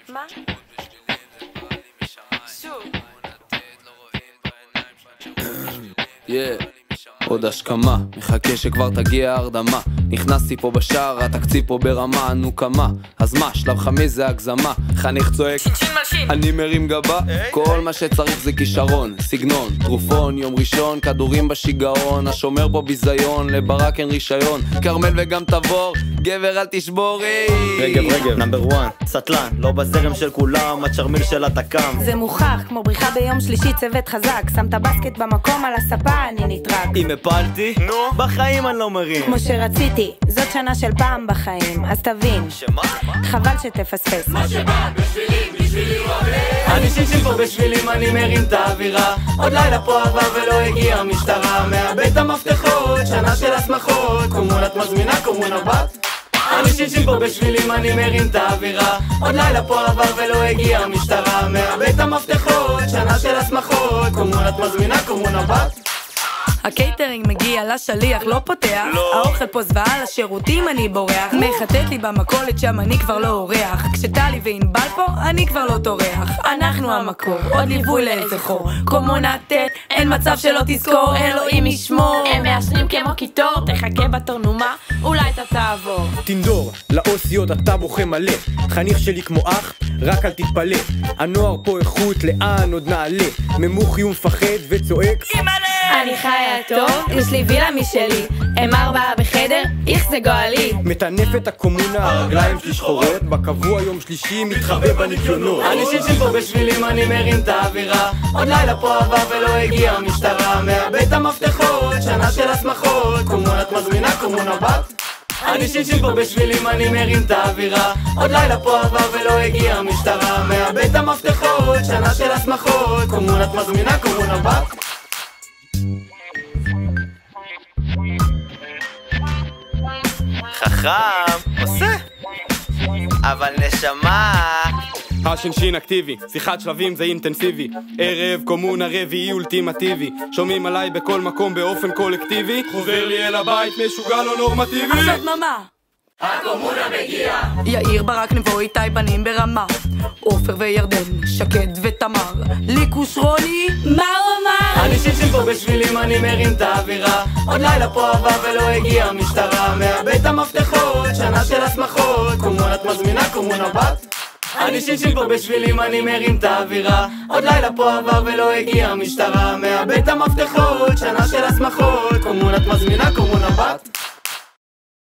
מה? שוב. עוד השכמה, מחכה שכבר תגיע הרדמה. נכנסתי פה בשער, התקציב פה ברמה, אנו כמה. אז מה, שלב 5 זה הגזמה. חניך צועק, אני מרים גבה. כל מה שצריך זה כישרון, סגנון, תרופון, יום ראשון, כדורים בשיגעון. השומר פה ביזיון, לברק אין רישיון. קרמל וגם תבור, גבר אל תשבורי. רגב, נאמבר 1, סטלן, לא בזרם של כולם, הצ'רמיל של התקם. זה מוכח, כמו בריחה ביום שלישי, צוות חזק. שם את הבסקט במקום, על הספה אני נטרק. אם הפלתי, בחיים אני לא מרים. כמו שרציתי, זאת שנה של פעם בחיים. אז תבין, שמה? חבל שתפספס. מה שבא בשבילי הוא הרבה. אני שינשין פה בשבילים, אני מרים את האווירה. עוד לילה פה עבר ולא הגיעה המשטרה. מאבד את המפתחות, שנה של הסמכות. קומונת מזמינה, קומונה בת. אני שינשין פה בשבילים, אני מרים את האווירה. עוד לילה פה עבר ולא הגיעה המשטרה. מאבד את המפתחות, שנה של הסמכות. קומונת מזמינה, קומונה בת. הקייטרינג מגיע לשליח, לא פותח. האוכל פה זוועה, לשירותים אני בורח. מחטט לי במכולת שם אני כבר לא אורח. כשטלי וענבל פה אני כבר לא טורח. אנחנו המקור, עוד ליווי לאיזה חור. קומונת, אין מצב שלא תזכור, אלוהים ישמור. הם מעשנים כמו קיטור, תחכה בתורנומה, אולי אתה תעבור. תנדור, לאוסיות אתה בוכה מלא. חניך שלי כמו אח, רק אל תתפלא. הנוער פה איכות, לאן עוד נעלה. ממוחי ומפחד וצועק אני חיה טוב, יש לי וילה משלי. הם 4 בחדר, איך זה גואלי. מטנף את הקומונה, הרגליים שלי שחורות. בקבוע יום שלישי מתחבא בניקיונות. אני שינשין פה בשבילים, אני מרים את האווירה. עוד לילה פה עבר ולא הגיעה המשטרה. מאבד את המפתחות, שנה של הסמכות. קומונת מזמינה, קומונה בת. אני שינשין פה בשבילים, אני מרים את האווירה. עוד לילה פה עבר ולא הגיעה המשטרה. מאבד את המפתחות, שנה של הסמכות. קומונת מזמינה, קומונה בת. חכם, עושה, אבל נשמה. השינשין אקטיבי, שיחת שלבים זה אינטנסיבי. ערב קומונה רביעי אולטימטיבי. שומעים עליי בכל מקום באופן קולקטיבי. חוזר לי אל הבית משוגע לא נורמטיבי. עכשיו דממה, הקומונה מגיע. יאיר ברק נבוא איתי בנים ברמה. עופר וירדן, שקד ותמר. ליקוש רוני, מה הוא אמר? אני שינשין פה בשבילים, אני מרים את האווירה. עוד לילה פה עבר ולא הגיעה המשטרה. מאבד את המפתחות, שנה של הסמכות. קומונת מזמינה, קומונה בת. אני שינשין פה בשבילים, אני מרים את האווירה. עוד לילה פה עבר ולא הגיעה המשטרה. מאבד את המפתחות, שנה של הסמכות. קומונת מזמינה, קומונה בת.